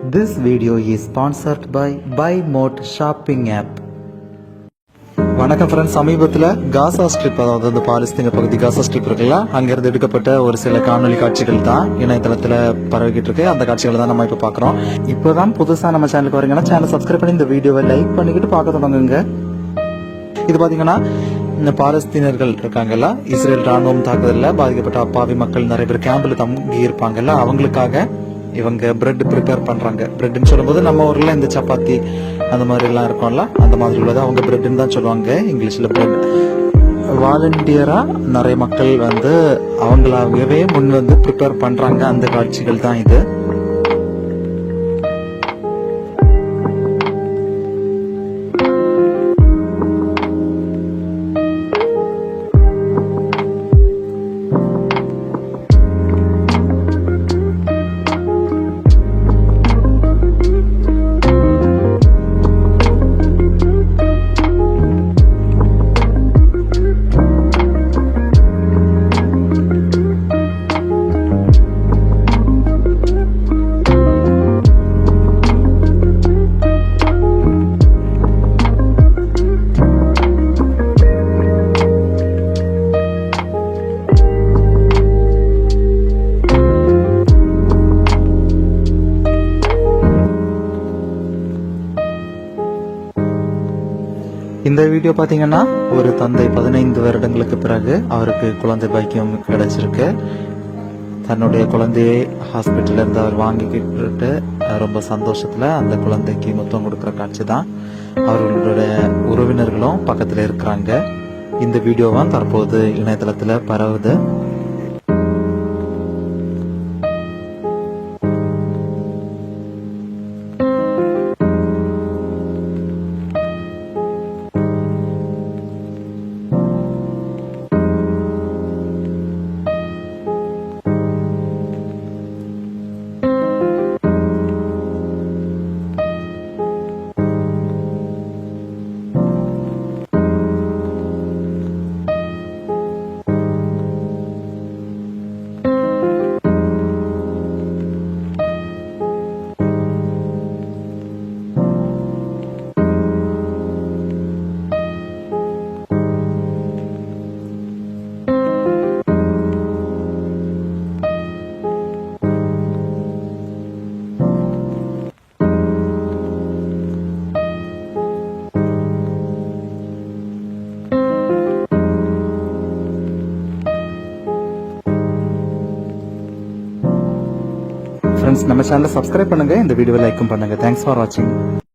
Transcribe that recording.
This video is sponsored by BuyMode shopping app. வணக்கம் friends, சமீபத்தில் காசா strip, அதாவது அந்த பாலஸ்தீன பகுதி காசா ஸ்ட்ரிப் இருக்குல்ல, அங்கிருந்து எடுக்கப்பட்ட ஒரு சில காணொலி காட்சிகள் தான் இணையதளத்தில் பரவிக்கிட்டு இருக்கு. அந்த காட்சிகளை தான் நம்ம இப்போ பார்க்குறோம். இப்போ தான் புதுசாக நம்ம சேனலுக்கு வரீங்கன்னா சேனல் சப்ஸ்கிரைப் பண்ணி இந்த வீடியோவை லைக் பண்ணிக்கிட்டு பார்க்க தொடங்குங்க. இது பார்த்தீங்கன்னா இந்த பாலஸ்தீனர்கள் இருக்காங்கல்ல, இஸ்ரேல் ராணுவம் தாக்குதலில் பாதிக்கப்பட்ட அப்பாவி மக்கள் நிறைய பேர் கேம்பில் தங்கி இருப்பாங்கல்ல, அவங்களுக்காக இவங்க பிரெட் ப்ரிப்பேர் பண்றாங்க. பிரெட்னு சொல்லும்போது நம்ம ஊர்ல இந்த சப்பாத்தி அந்த மாதிரி எல்லாம் இருக்கும்ல, அந்த மாதிரி உள்ளது அவங்க பிரெட்னு தான் சொல்லுவாங்க இங்கிலீஷ்ல. பிரெட் வாலண்டியரா நிறைய மக்கள் வந்து அவங்களாகவே முன் வந்து ப்ரிப்பேர் பண்றாங்க. அந்த காட்சிகள் தான் இது. இந்த வீடியோ பார்த்தீங்கன்னா ஒரு தந்தை 15 வருடங்களுக்கு பிறகு அவருக்கு குழந்தை பாக்கியம் கிடைச்சிருக்கு. தன்னுடைய குழந்தையை ஹாஸ்பிட்டல்ல இருந்து அவர் வாங்கிக்கிட்டு ரொம்ப சந்தோஷத்துல அந்த குழந்தைக்கு முத்தம் கொடுக்குற காட்சி தான். அவர்களுடைய உறவினர்களும் பக்கத்துல இருக்கிறாங்க. இந்த வீடியோவும் தற்போது இணையதளத்துல பரவுது. ஃப்ரெண்ட்ஸ், நம்ம சேனலை சப்ஸ்கிரைப் பண்ணுங்க, இந்த வீடியோவை லைக்கும் பண்ணுங்க. தேங்க்ஸ் ஃபார் வாட்சிங்.